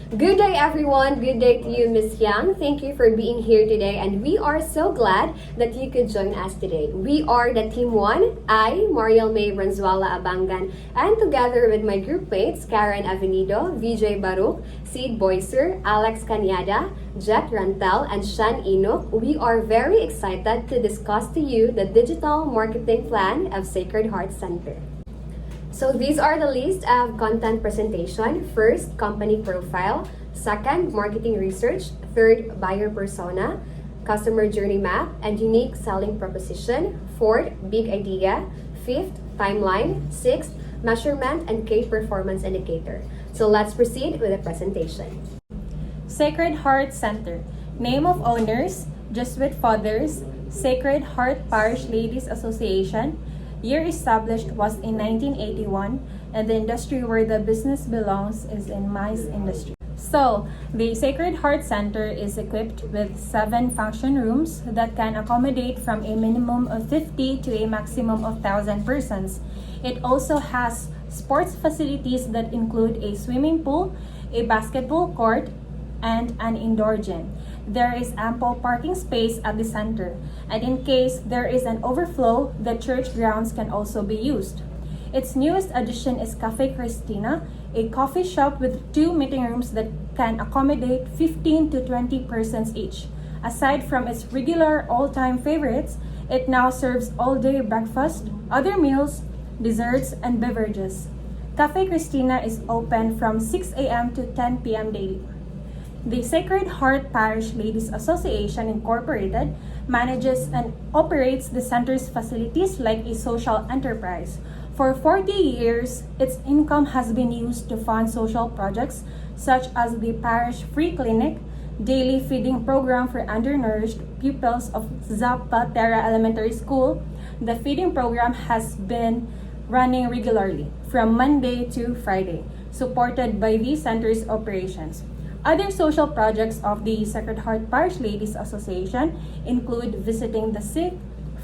Good day, everyone. Good day to you, Miss Yang. Thank you for being here today, and we are so glad that you could join us today. We are the Team 1, I, Mariel May Branzuala Abangan, and together with my group mates, Karen Avenido, VJ Baruch, Sid Boyser, Alex Canyada, Jet Rantel, and Shan Inok, we are very excited to discuss to you the digital marketing plan of Sacred Heart Center. So these are the list of content presentation. First, company profile. Second, marketing research. Third, buyer persona, customer journey map, and unique selling proposition. Fourth, big idea. Fifth, timeline. Sixth, measurement and key performance indicator. So let's proceed with the presentation. Sacred Heart Center. Name of owners, Jesuit Fathers, Sacred Heart Parish Ladies Association. Year established was in 1981, and the industry where the business belongs is in mice industry. So, the Sacred Heart Center is equipped with 7 function rooms that can accommodate from a minimum of 50 to a maximum of 1,000 persons. It also has sports facilities that include a swimming pool, a basketball court, and an indoor gym. There is ample parking space at the center, and in case there is an overflow, the church grounds can also be used. Its newest addition is Cafe Cristina, a coffee shop with 2 meeting rooms that can accommodate 15 to 20 persons each. Aside from its regular all-time favorites, it now serves all-day breakfast, other meals, desserts, and beverages. Cafe Cristina is open from 6 a.m. to 10 p.m. daily. The Sacred Heart Parish Ladies Association Incorporated manages and operates the center's facilities like a social enterprise. For 40 years, its income has been used to fund social projects such as the parish free clinic, daily feeding program for undernourished pupils of Zapatera Elementary School. The feeding program has been running regularly from Monday to Friday, supported by the center's operations. Other social projects of the Sacred Heart Parish Ladies Association include visiting the sick,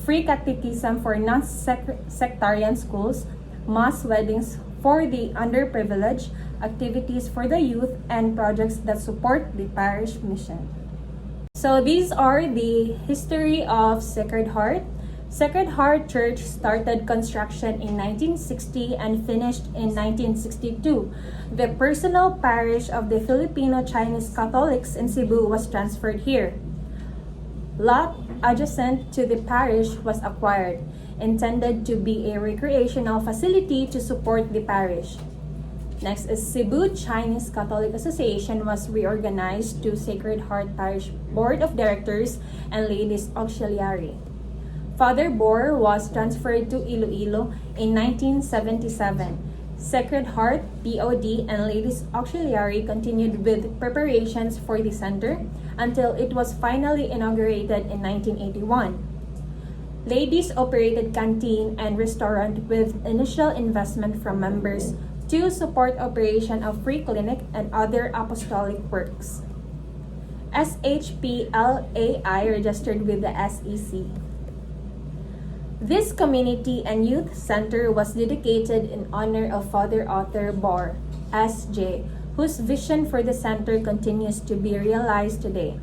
free catechism for non-sectarian schools, mass weddings for the underprivileged, activities for the youth, and projects that support the parish mission. So these are the history of Sacred Heart. Sacred Heart Church started construction in 1960 and finished in 1962. The personal parish of the Filipino-Chinese Catholics in Cebu was transferred here. Lot adjacent to the parish was acquired, intended to be a recreational facility to support the parish. Next is Cebu Chinese Catholic Association was reorganized to Sacred Heart Parish Board of Directors and Ladies Auxiliary. Father Bor was transferred to Iloilo in 1977. Sacred Heart, POD, and Ladies Auxiliary continued with preparations for the center until it was finally inaugurated in 1981. Ladies operated canteen and restaurant with initial investment from members to support operation of free clinic and other apostolic works. SHPLAI registered with the SEC. This community and youth center was dedicated in honor of Father Arthur Bor, S.J., whose vision for the center continues to be realized today.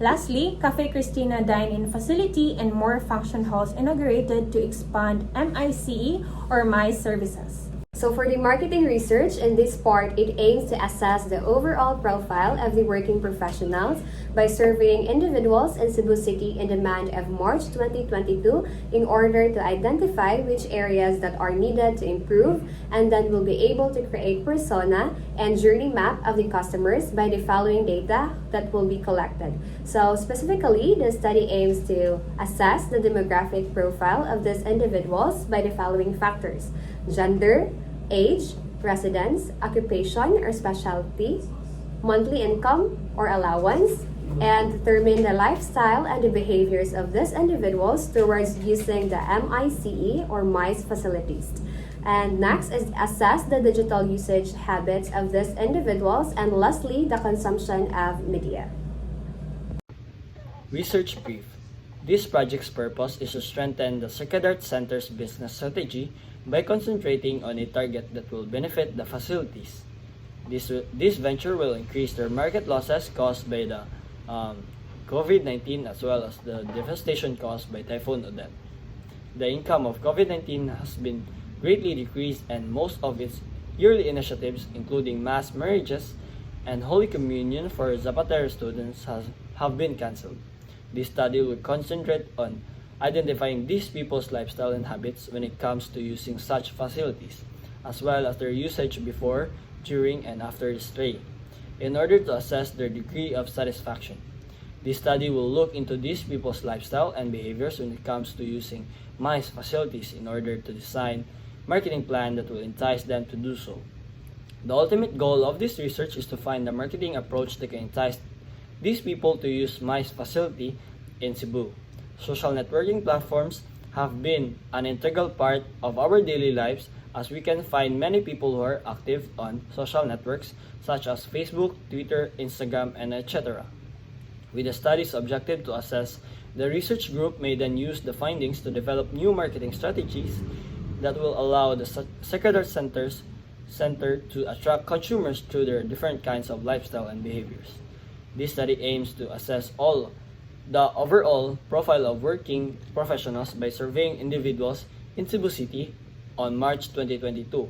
Lastly, Cafe Cristina dine-in facility and more function halls inaugurated to expand MICE or MICE services. So for the marketing research, in this part, it aims to assess the overall profile of the working professionals by surveying individuals in Cebu City in demand of March 2022 in order to identify which areas that are needed to improve, and then we'll be able to create persona and journey map of the customers by the following data that will be collected. So specifically, the study aims to assess the demographic profile of these individuals by the following factors: gender, age, residence, occupation or specialty, monthly income or allowance, and determine the lifestyle and the behaviors of these individuals towards using the MICE or MICE facilities. And next is assess the digital usage habits of these individuals, and lastly, the consumption of media. Research brief. This project's purpose is to strengthen the Sacred Heart Center's business strategy by concentrating on a target that will benefit the facilities. This venture will increase their market losses caused by the COVID-19 as well as the devastation caused by Typhoon Odette. The income of COVID-19 has been greatly decreased and most of its yearly initiatives, including mass marriages and Holy Communion for Zapatero students, have been cancelled. This study will concentrate on identifying these people's lifestyle and habits when it comes to using such facilities, as well as their usage before, during, and after the stay, in order to assess their degree of satisfaction. This study will look into these people's lifestyle and behaviors when it comes to using MICE facilities in order to design marketing plan that will entice them to do so. The ultimate goal of this research is to find a marketing approach that can entice these people to use MICE facility in Cebu. Social networking platforms have been an integral part of our daily lives, as we can find many people who are active on social networks such as Facebook, Twitter, Instagram, and etc. With the study's objective to assess, the research group may then use the findings to develop new marketing strategies that will allow the Sacred Heart Center to attract consumers through their different kinds of lifestyle and behaviors. This study aims to assess the overall profile of working professionals by surveying individuals in Cebu City on March 2022.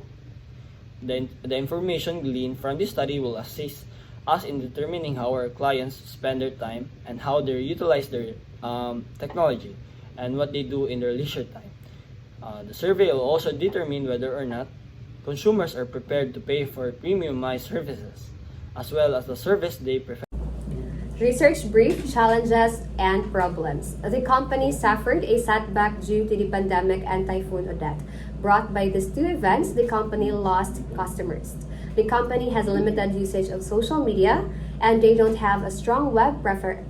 The information gleaned from this study will assist us in determining how our clients spend their time and how they utilize their technology and what they do in their leisure time. The survey will also determine whether or not consumers are prepared to pay for premiumized services, as well as the service they prefer. Research brief, challenges, and problems. The company suffered a setback due to the pandemic and Typhoon Odette. Brought by these two events, the company lost customers. The company has limited usage of social media, and they don't have a strong web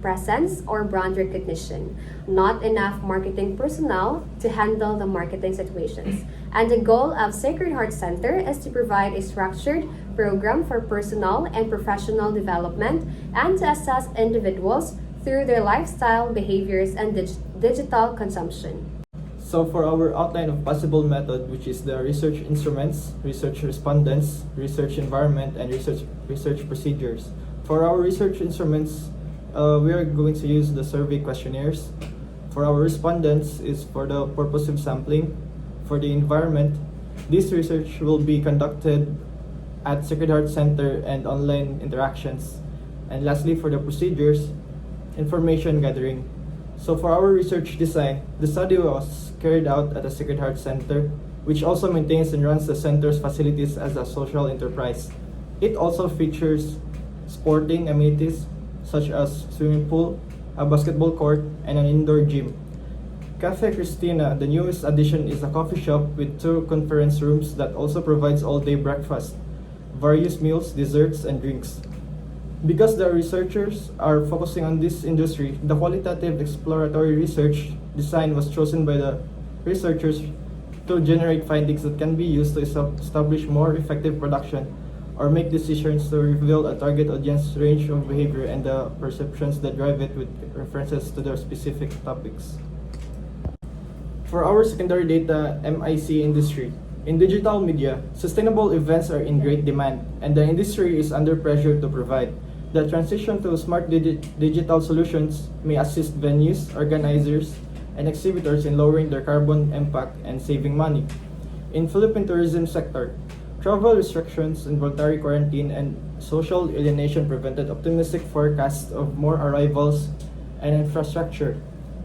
presence or brand recognition. Not enough marketing personnel to handle the marketing situations. And the goal of Sacred Heart Center is to provide a structured program for personal and professional development and to assess individuals through their lifestyle, behaviors, and digital consumption. So for our outline of possible method, which is the research instruments, research respondents, research environment, and research procedures. For our research instruments, we are going to use the survey questionnaires. For our respondents is for the purposive sampling. For the environment, this research will be conducted at Sacred Heart Center and online interactions. And lastly, for the procedures, information gathering. So for our research design, the study was carried out at the Sacred Heart Center, which also maintains and runs the center's facilities as a social enterprise. It also features sporting amenities such as swimming pool, a basketball court, and an indoor gym. Cafe Cristina, the newest addition, is a coffee shop with 2 conference rooms that also provides all-day breakfast, various meals, desserts, and drinks. Because the researchers are focusing on this industry, the qualitative exploratory research design was chosen by the researchers to generate findings that can be used to establish more effective production or make decisions to reveal a target audience range of behavior and the perceptions that drive it with references to their specific topics. For our secondary data MIC industry, in digital media, sustainable events are in great demand and the industry is under pressure to provide. The transition to smart digital solutions may assist venues, organizers, and exhibitors in lowering their carbon impact and saving money. In Philippine tourism sector, travel restrictions, involuntary quarantine, and social alienation prevented optimistic forecasts of more arrivals and infrastructure,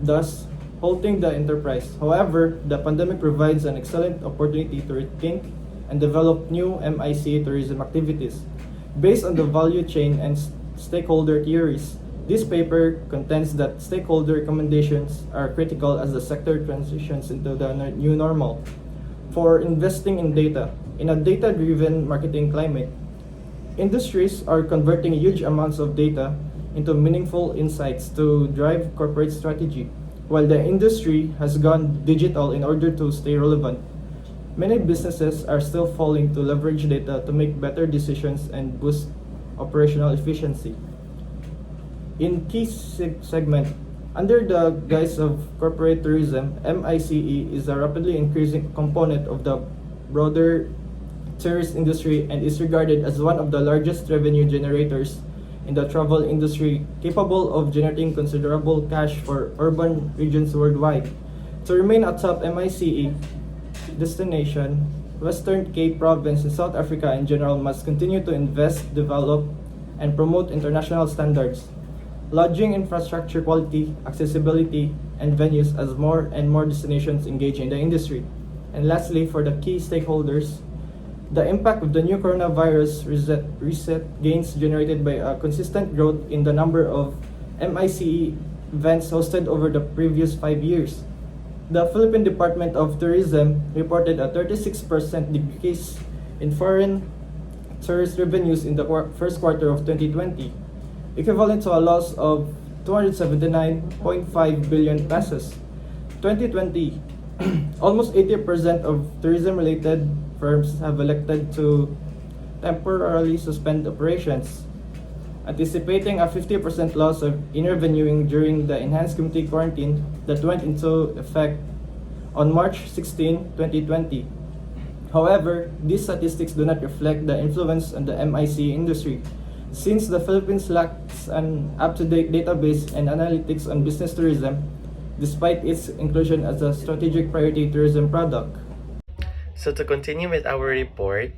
thus halting the enterprise. However, the pandemic provides an excellent opportunity to rethink and develop new MIC tourism activities. Based on the value chain and stakeholder theories, this paper contends that stakeholder recommendations are critical as the sector transitions into the new normal. For investing in data, in a data-driven marketing climate, industries are converting huge amounts of data into meaningful insights to drive corporate strategy, while the industry has gone digital in order to stay relevant. Many businesses are still falling to leverage data to make better decisions and boost operational efficiency. In key segment, Under the guise of corporate tourism, MICE is a rapidly increasing component of the broader tourist industry and is regarded as one of the largest revenue generators in the travel industry, capable of generating considerable cash for urban regions worldwide. To remain a top MICE destination, Western Cape Province and South Africa in general must continue to invest, develop, and promote international standards, lodging infrastructure quality, accessibility, and venues as more and more destinations engage in the industry. And lastly, for the key stakeholders, the impact of the new coronavirus reset gains generated by a consistent growth in the number of MICE events hosted over the previous 5 years. The Philippine Department of Tourism reported a 36% decrease in foreign tourist revenues in the first quarter of 2020, equivalent to a loss of 279.5 billion pesos. 2020, almost 80% of tourism-related firms have elected to temporarily suspend operations, anticipating a 50% loss in revenue during the enhanced community quarantine that went into effect on March 16, 2020. However, these statistics do not reflect the influence on the MIC industry, since the Philippines lacks an up-to-date database and analytics on business tourism, despite its inclusion as a strategic priority tourism product. So to continue with our report,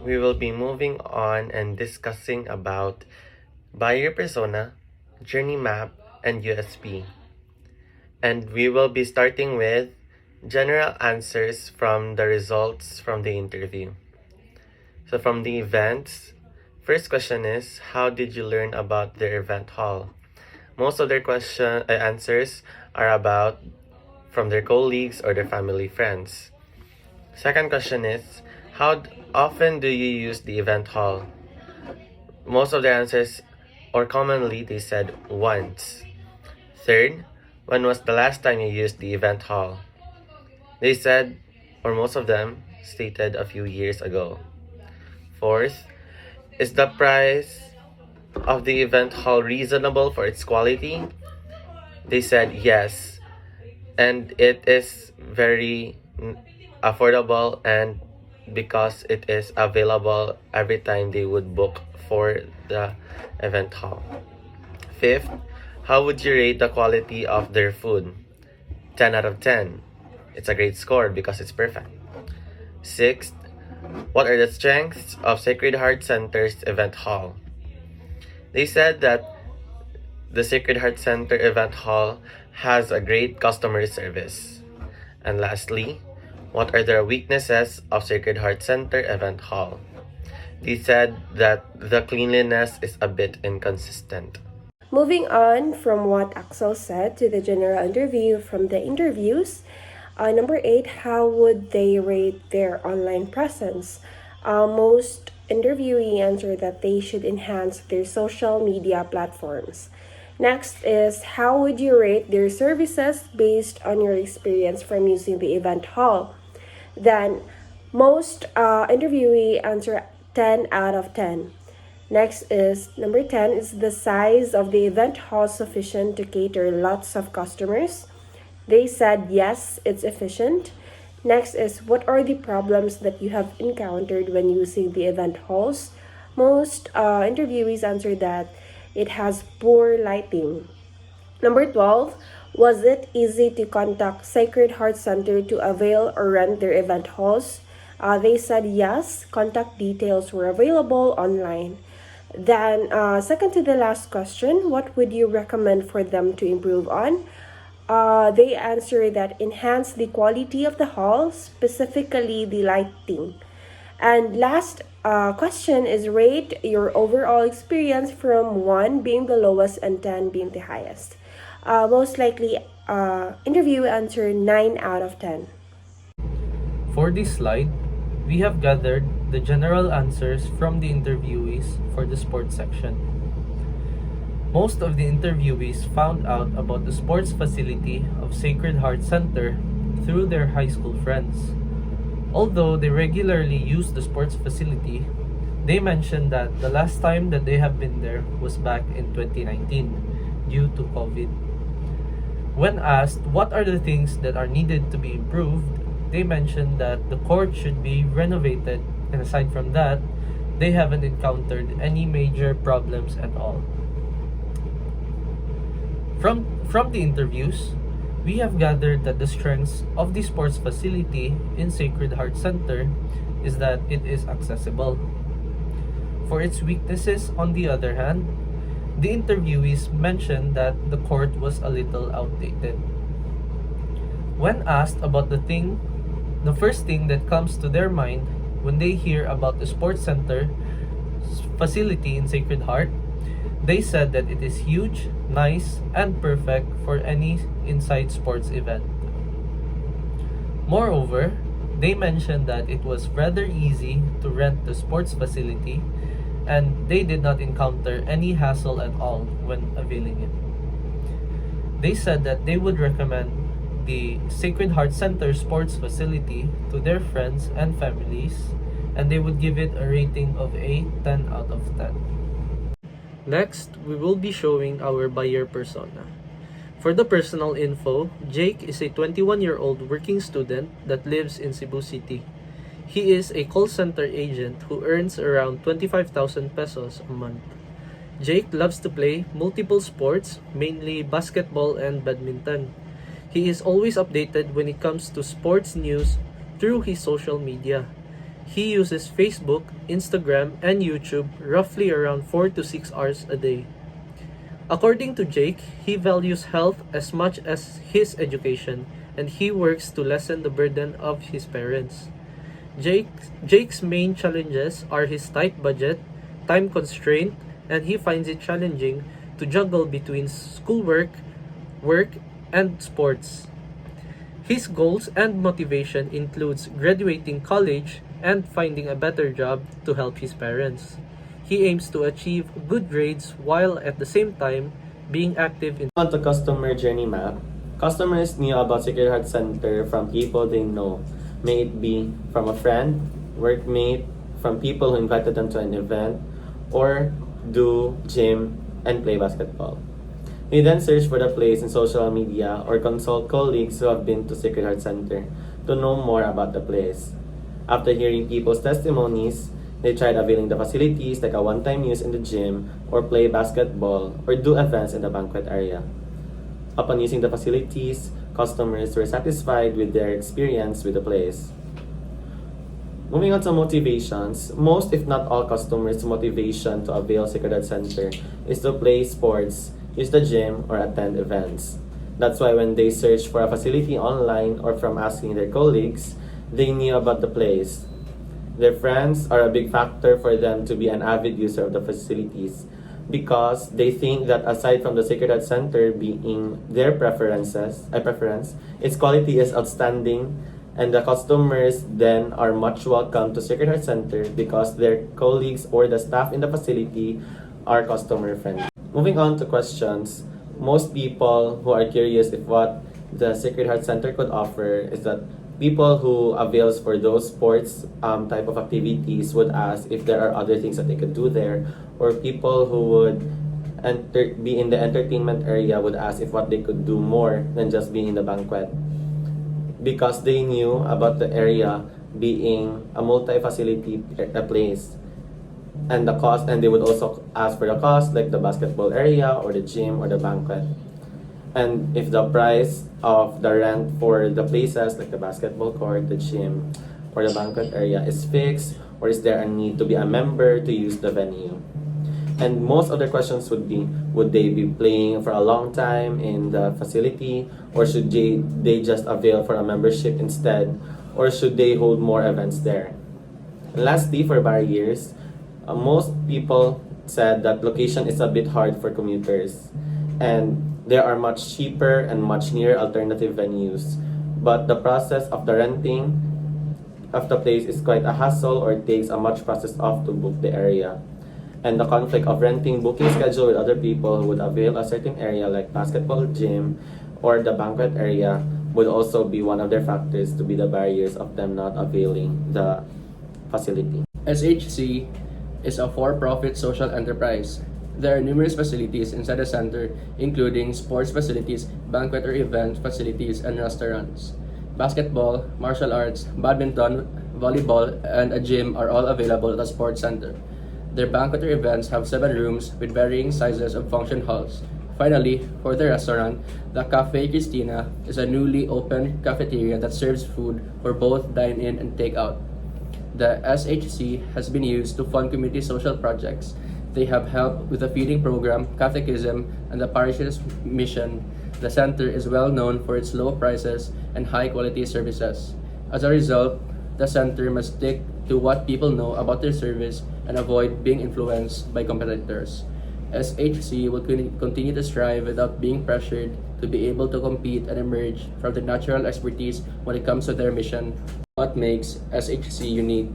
we will be moving on and discussing about buyer persona, journey map, and USP. And we will be starting with general answers from the results from the interview. So from the events, first question is, how did you learn about their event hall? Most of their answers are about from their colleagues or their family friends. Second question is, how often do you use the event hall? Most of their answers, or commonly, they said once. Third, when was the last time you used the event hall? They said, or most of them stated, a few years ago. Fourth, is the price of the event hall reasonable for its quality? They said yes, and it is very affordable, and because it is available every time they would book for the event hall. Fifth, how would you rate the quality of their food? 10 out of 10. It's a great score because it's perfect. Sixth, what are the strengths of Sacred Heart Center's event hall? They said that the Sacred Heart Center event hall has a great customer service. And lastly, what are the weaknesses of Sacred Heart Center event hall? They said that the cleanliness is a bit inconsistent. Moving on from what Axel said to the general interview from the interviews, number 8, how would they rate their online presence? Most interviewee answered that they should enhance their social media platforms. Next is, how would you rate their services based on your experience from using the event hall? Then, most interviewee answer 10 out of 10. Next is, number 10, is the size of the event hall sufficient to cater lots of customers? They said yes, it's efficient. Next is, what are the problems that you have encountered when using the event halls? Most interviewees answered that it has poor lighting. Number 12, was it easy to contact Sacred Heart Center to avail or rent their event halls? They said yes, contact details were available online. Then, second to the last question, what would you recommend for them to improve on? They answered that enhance the quality of the hall, specifically the lighting. And last question is, rate your overall experience from 1 being the lowest and 10 being the highest. Most likely, interview answer 9 out of 10. For this slide, we have gathered the general answers from the interviewees for the sports section. Most of the interviewees found out about the sports facility of Sacred Heart Center through their high school friends. Although they regularly use the sports facility, they mentioned that the last time that they have been there was back in 2019 due to COVID. When asked what are the things that are needed to be improved, they mentioned that the court should be renovated, and aside from that, they haven't encountered any major problems at all. From the interviews, we have gathered that the strengths of the sports facility in Sacred Heart Center is that it is accessible. For its weaknesses, on the other hand, the interviewees mentioned that the court was a little outdated. When asked about the first thing that comes to their mind when they hear about the sports center facility in Sacred Heart, they said that it is huge, nice, and perfect for any inside sports event. Moreover, they mentioned that it was rather easy to rent the sports facility and they did not encounter any hassle at all when availing it. They said that they would recommend the Sacred Heart Center sports facility to their friends and families, and they would give it a rating of a 10 out of 10. Next, we will be showing our buyer persona. For the personal info, Jake is a 21-year-old working student that lives in Cebu City. He is a call center agent who earns around 25,000 pesos a month. Jake loves to play multiple sports, mainly basketball and badminton. He is always updated when it comes to sports news through his social media. He uses Facebook, Instagram, and YouTube roughly around 4 to 6 hours a day. According to Jake, he values health as much as his education, and he works to lessen the burden of his parents. Jake's main challenges are his tight budget, time constraint, and he finds it challenging to juggle between schoolwork, work, and sports. His goals and motivation includes graduating college and finding a better job to help his parents. He aims to achieve good grades while at the same time being active in On the customer journey map, customers knew about Sacred Heart Center from people they know, may it be from a friend, workmate, from people who invited them to an event, or do gym and play basketball. We then search for the place in social media or consult colleagues who have been to Sacred Heart Center to know more about the place. After hearing people's testimonies, they tried availing the facilities like a one-time use in the gym or play basketball or do events in the banquet area. Upon using the facilities, customers were satisfied with their experience with the place. Moving on to motivations, most if not all customers' motivation to avail Sacred Heart Center is to play sports, use the gym, or attend events. That's why when they search for a facility online or from asking their colleagues, they knew about the place. Their friends are a big factor for them to be an avid user of the facilities because they think that aside from the Sacred Heart Center being their preference, its quality is outstanding, and the customers then are much welcome to Sacred Heart Center because their colleagues or the staff in the facility are customer friendly. Moving on to questions, most people who are curious if what the Sacred Heart Center could offer is that people who avails for those sports type of activities would ask if there are other things that they could do there, or people who would be in the entertainment area would ask if what they could do more than just being in the banquet, because they knew about the area being a multi-facility place and the cost, and they would also ask for the cost like the basketball area or the gym or the banquet. And if the price of the rent for the places like the basketball court, the gym, or the banquet area is fixed, or is there a need to be a member to use the venue? And most other questions would be, would they be playing for a long time in the facility, or should they just avail for a membership instead, or should they hold more events there? And lastly, for barriers, most people said that location is a bit hard for commuters, and there are much cheaper and much nearer alternative venues, but the process of the renting of the place is quite a hassle or takes a much process off to book the area. And the conflict of renting booking schedule with other people who would avail a certain area like basketball, gym, or the banquet area would also be one of their factors to be the barriers of them not availing the facility. SHC is a for-profit social enterprise There are numerous facilities inside the center, including sports facilities, banquet or event facilities, and restaurants. Basketball, martial arts, badminton, volleyball, and a gym are all available at the sports center. Their banquet or events have 7 rooms with varying sizes of function halls. Finally, for the restaurant, the Cafe Cristina is a newly opened cafeteria that serves food for both dine-in and take-out. The SHC has been used to fund community social projects. They have helped with the feeding program, catechism, and the parish's mission. The center is well known for its low prices and high-quality services. As a result, the center must stick to what people know about their service and avoid being influenced by competitors. SHC will continue to strive without being pressured to be able to compete and emerge from their natural expertise when it comes to their mission. What makes SHC unique?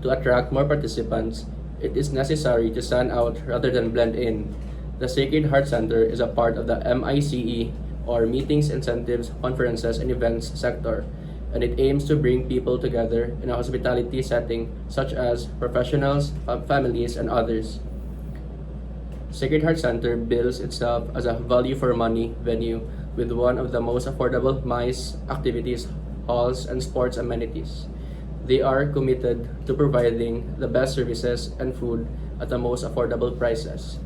To attract more participants, it is necessary to stand out rather than blend in. The Sacred Heart Center is a part of the MICE, or Meetings, Incentives, Conferences, and Events sector, and it aims to bring people together in a hospitality setting such as professionals, families, and others. Sacred Heart Center bills itself as a value-for-money venue with one of the most affordable MICE activities, halls, and sports amenities. They are committed to providing the best services and food at the most affordable prices.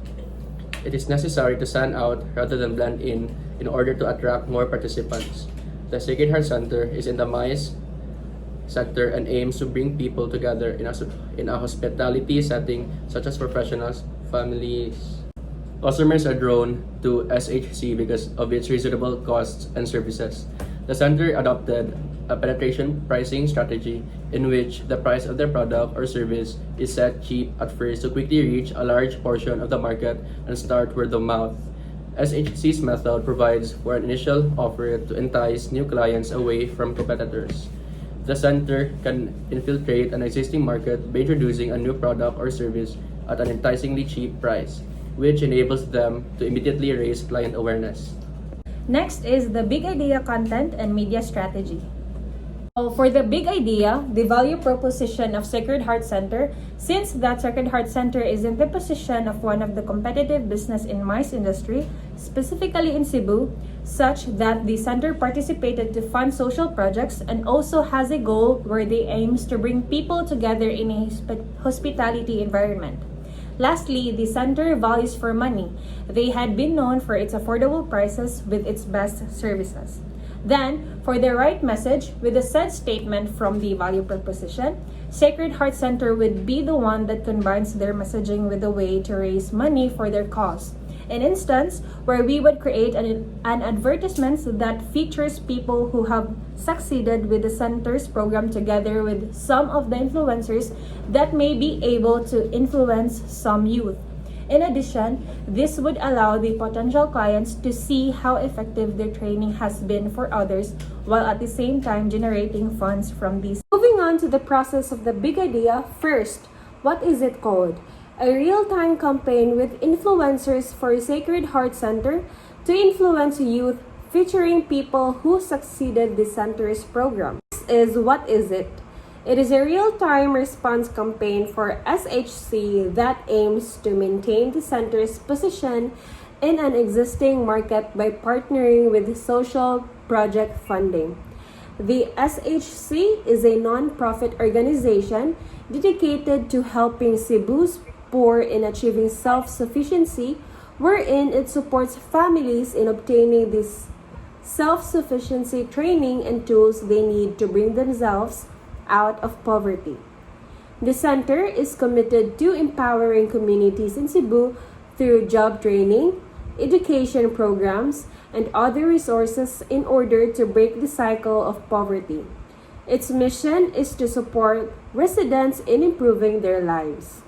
It is necessary to stand out rather than blend in order to attract more participants. The Sacred Heart Center is in the MICE sector and aims to bring people together in a hospitality setting such as professionals, families. Customers are drawn to SHC because of its reasonable costs and services. The center adopted a penetration pricing strategy in which the price of their product or service is set cheap at first to quickly reach a large portion of the market and start word of mouth. SHC's method provides for an initial offer to entice new clients away from competitors. The center can infiltrate an existing market by introducing a new product or service at an enticingly cheap price, which enables them to immediately raise client awareness. Next is the big idea content and media strategy. For the big idea, the value proposition of Sacred Heart Center, since that Sacred Heart Center is in the position of one of the competitive business in MICE industry, specifically in Cebu, such that the center participated to fund social projects and also has a goal where they aims to bring people together in a hospitality environment. Lastly, the center values for money. They had been known for its affordable prices with its best services. Then, for the right message, with the said statement from the value proposition, Sacred Heart Center would be the one that combines their messaging with a way to raise money for their cause. An instance where we would create an advertisement that features people who have succeeded with the center's program together with some of the influencers that may be able to influence some youth. In addition, this would allow the potential clients to see how effective their training has been for others while at the same time generating funds from these. Moving on to the process of the big idea, first, what is it called? A real-time campaign with influencers for Sacred Heart Center to influence youth featuring people who succeeded the center's program. This is what is it? It is a real-time response campaign for SHC that aims to maintain the center's position in an existing market by partnering with social project funding. The SHC is a non-profit organization dedicated to helping Cebu's poor in achieving self-sufficiency, wherein it supports families in obtaining this self-sufficiency training and tools they need to bring themselves out of poverty. The center is committed to empowering communities in Cebu through job training, education programs, and other resources in order to break the cycle of poverty. Its mission is to support residents in improving their lives.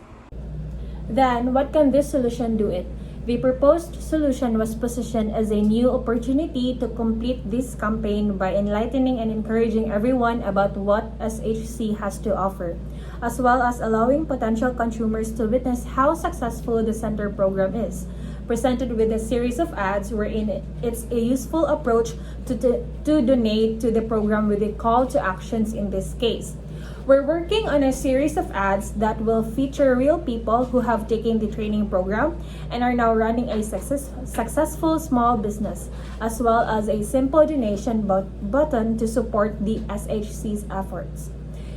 Then, what can this solution do it? The proposed solution was positioned as a new opportunity to complete this campaign by enlightening and encouraging everyone about what SHC has to offer, as well as allowing potential consumers to witness how successful the center program is, presented with a series of ads wherein it's a useful approach to donate to the program with a call to actions in this case. We're working on a series of ads that will feature real people who have taken the training program and are now running a successful small business, as well as a simple donation button to support the SHC's efforts.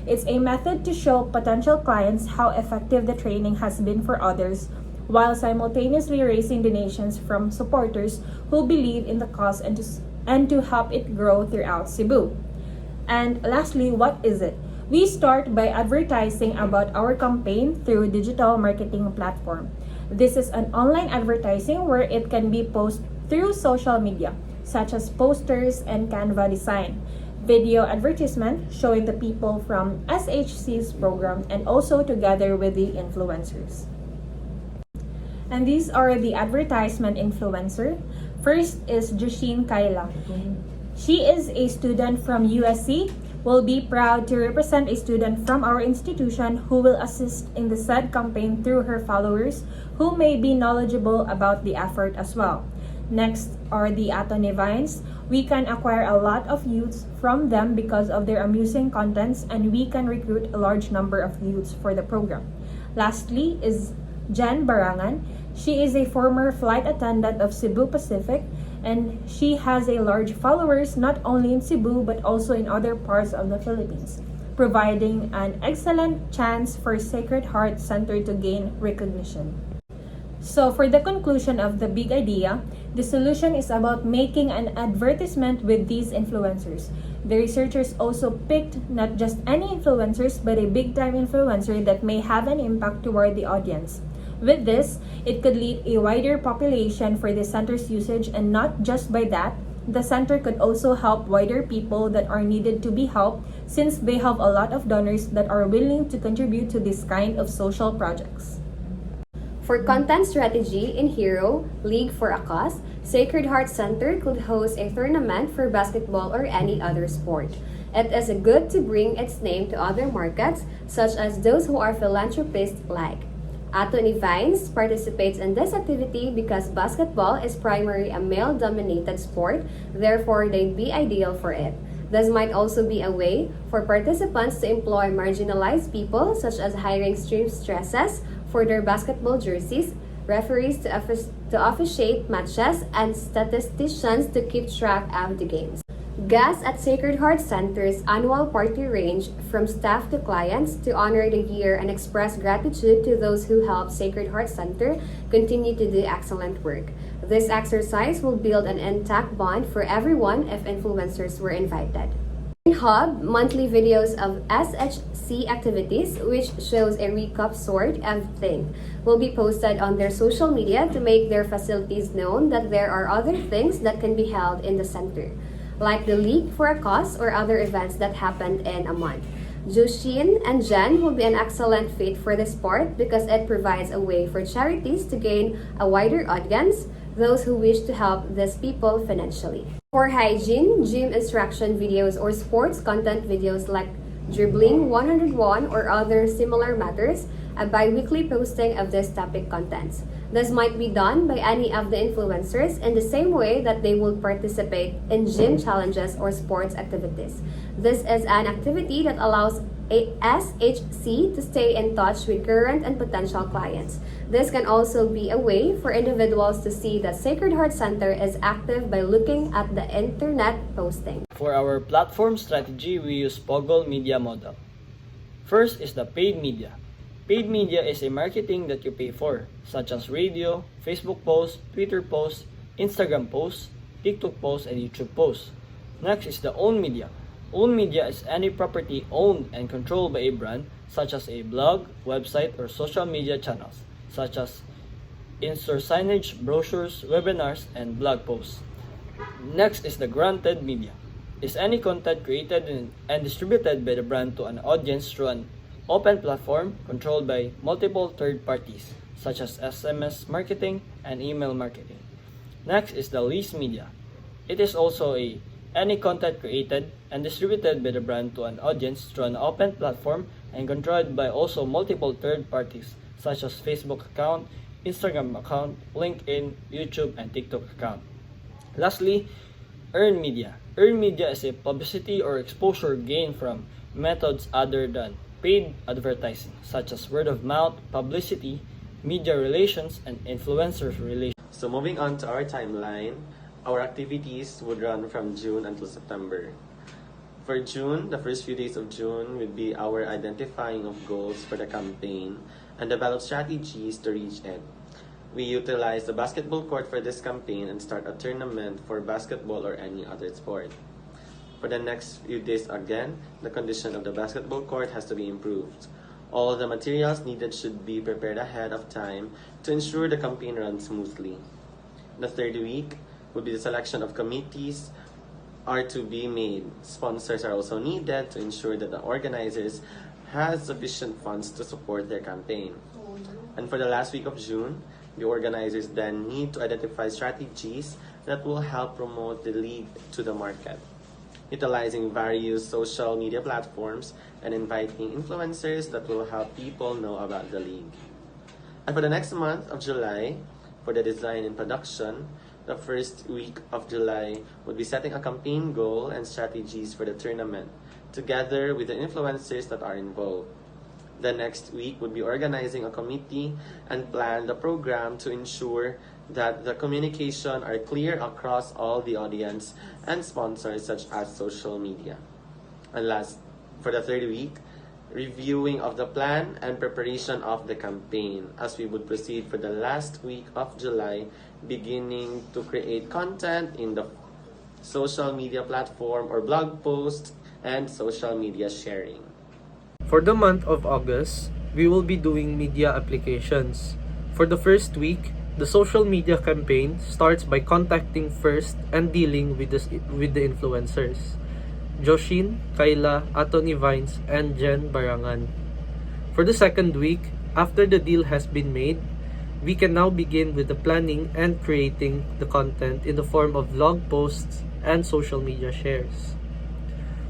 It's a method to show potential clients how effective the training has been for others, while simultaneously raising donations from supporters who believe in the cause and to help it grow throughout Cebu. And lastly, what is it? We start by advertising about our campaign through digital marketing platform. This is an online advertising where it can be posted through social media, such as posters and Canva design, video advertisement showing the people from SHC's program, and also together with the influencers. And these are the advertisement influencer. First is Jushin Kaila. She is a student from USC, will be proud to represent a student from our institution who will assist in the said campaign through her followers who may be knowledgeable about the effort as well. Next are the Atone Vines. We can acquire a lot of youths from them because of their amusing contents, and we can recruit a large number of youths for the program. Lastly is Jen Barangan. She is a former flight attendant of Cebu Pacific, and she has a large followers not only in Cebu but also in other parts of the Philippines, providing an excellent chance for Sacred Heart Center to gain recognition. So for the conclusion of the big idea, the solution is about making an advertisement with these influencers. The researchers also picked not just any influencers but a big-time influencer that may have an impact toward the audience. With this, it could lead a wider population for the center's usage, and not just by that, the center could also help wider people that are needed to be helped, since they have a lot of donors that are willing to contribute to this kind of social projects. For content strategy in Hero, League for a Cause, Sacred Heart Center could host a tournament for basketball or any other sport. It is good to bring its name to other markets, such as those who are philanthropists like. Atone Vines participates in this activity because basketball is primarily a male-dominated sport, therefore they'd be ideal for it. This might also be a way for participants to employ marginalized people, such as hiring seamstresses for their basketball jerseys, referees to officiate matches, and statisticians to keep track of the games. Guests at Sacred Heart Center's annual party range from staff to clients to honor the year and express gratitude to those who help Sacred Heart Center continue to do excellent work. This exercise will build an intact bond for everyone if influencers were invited. In Hub, monthly videos of SHC activities, which shows a recap sort of thing, will be posted on their social media to make their facilities known that there are other things that can be held in the center, like the League for a Cause or other events that happened in a month. Jushin and Jen will be an excellent fit for the sport because it provides a way for charities to gain a wider audience, those who wish to help these people financially. For hygiene, gym instruction videos or sports content videos like dribbling 101 or other similar matters, a bi-weekly posting of this topic contents. This might be done by any of the influencers in the same way that they will participate in gym challenges or sports activities. This is an activity that allows a SHC to stay in touch with current and potential clients. This can also be a way for individuals to see that Sacred Heart Center is active by looking at the internet posting. For our platform strategy, we use Poggle media model. First is the paid media. Paid media is a marketing that you pay for, such as radio, Facebook posts, Twitter posts, Instagram posts, TikTok posts, and YouTube posts. Next is the owned media. Owned media is any property owned and controlled by a brand, such as a blog, website, or social media channels, such as in-store signage, brochures, webinars, and blog posts. Next is the granted media. Is any content created and distributed by the brand to an audience through an open platform controlled by multiple third parties, such as SMS marketing and email marketing. Next is the leased media. It is also any content created and distributed by the brand to an audience through an open platform and controlled by also multiple third parties, such as Facebook account, Instagram account, LinkedIn, YouTube, and TikTok account. Lastly, earned media. Earned media is a publicity or exposure gained from methods other than paid advertising, such as word of mouth, publicity, media relations, and influencer relations. So moving on to our timeline, our activities would run from June until September. For June, the first few days of June would be our identifying of goals for the campaign and develop strategies to reach it. We utilize the basketball court for this campaign and start a tournament for basketball or any other sport. For the next few days again, the condition of the basketball court has to be improved. All of the materials needed should be prepared ahead of time to ensure the campaign runs smoothly. The third week would be the selection of committees are to be made. Sponsors are also needed to ensure that the organizers has sufficient funds to support their campaign. And for the last week of June, the organizers then need to identify strategies that will help promote the league to the market, utilizing various social media platforms and inviting influencers that will help people know about the league. And for the next month of July, for the design and production, the first week of July would be setting a campaign goal and strategies for the tournament, together with the influencers that are involved. The next week would be organizing a committee and plan the program to ensure that the communication are clear across all the audience and sponsors such as social media. And last, for the third week, reviewing of the plan and preparation of the campaign as we would proceed for the last week of July, beginning to create content in the social media platform or blog posts and social media sharing. For the month of August, we will be doing media applications. For the first week, the social media campaign starts by contacting first and dealing with the influencers. Joshin, Kayla, Atoni Vines, and Jen Barangan. For the second week, after the deal has been made, we can now begin with the planning and creating the content in the form of blog posts and social media shares.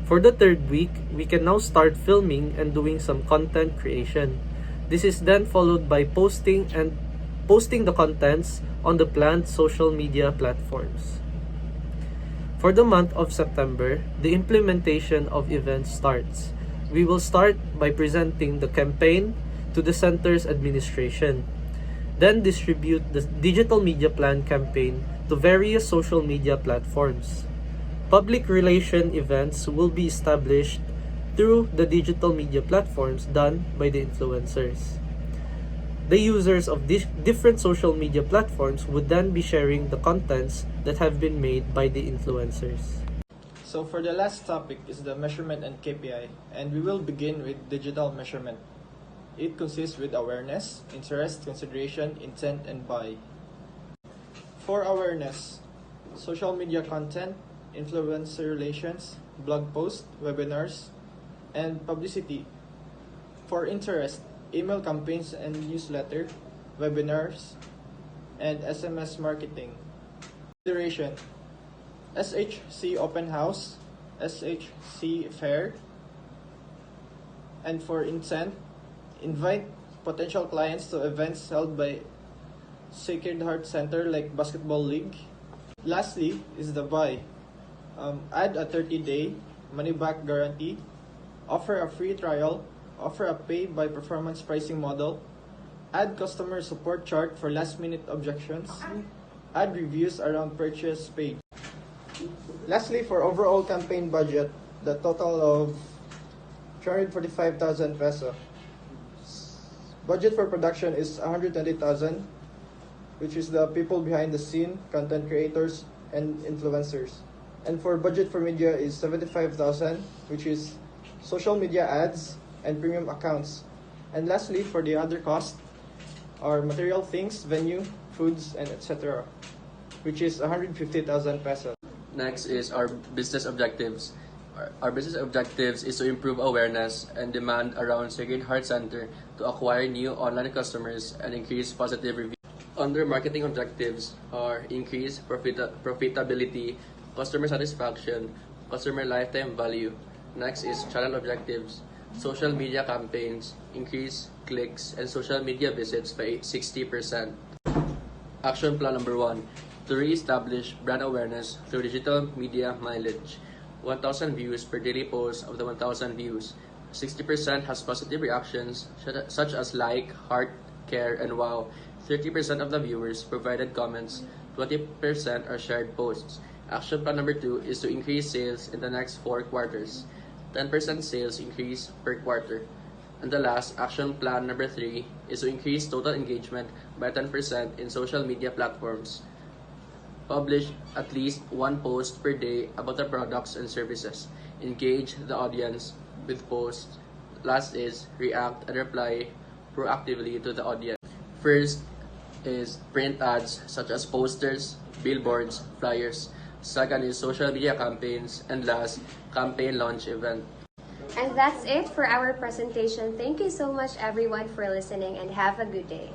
For the third week, we can now start filming and doing some content creation. This is then followed by posting the contents on the planned social media platforms. For the month of September, the implementation of events starts. We will start by presenting the campaign to the center's administration, then distribute the digital media plan campaign to various social media platforms. Public relation events will be established through the digital media platforms done by the influencers. The users of different social media platforms would then be sharing the contents that have been made by the influencers. So for the last topic is the measurement and KPI, and we will begin with digital measurement. It consists with awareness, interest, consideration, intent, and buy. For awareness, social media content, influencer relations, blog posts, webinars, and publicity. For interest, email campaigns and newsletter, webinars, and SMS marketing. Consideration, SHC open house, SHC fair. And for intent, invite potential clients to events held by Sacred Heart Center like basketball league. Lastly is the buy. Add a 30-day money-back guarantee, offer a free trial, offer a pay-by-performance pricing model, add customer support chart for last-minute objections, add reviews around purchase page. Lastly, for overall campaign budget, the total of 345,000 peso. Budget for production is 120,000, which is the people behind the scene, content creators, and influencers. And for budget for media is 75,000, which is social media ads and premium accounts. And lastly, for the other costs are material things, venue, foods, and etc., which is 150,000 pesos. Next is our business objectives. Our business objectives is to improve awareness and demand around Sacred Heart Center to acquire new online customers and increase positive reviews. Under marketing objectives are increase profitability, customer satisfaction, customer lifetime value. Next is channel objectives, social media campaigns, increase clicks and social media visits by 60%. Action plan number 1, to re-establish brand awareness through digital media mileage. 1,000 views per daily post of the 1,000 views. 60% has positive reactions such as like, heart, care, and wow. 30% of the viewers provided comments. 20% are shared posts. Action plan number 2 is to increase sales in the next 4 quarters. 10% sales increase per quarter. And the last, action plan number 3 is to increase total engagement by 10% in social media platforms. Publish at least 1 post per day about the products and services. Engage the audience with posts. Last is react and reply proactively to the audience. First is print ads such as posters, billboards, flyers. Second is social media campaigns. And last, campaign launch event. And that's it for our presentation. Thank you so much everyone for listening and have a good day.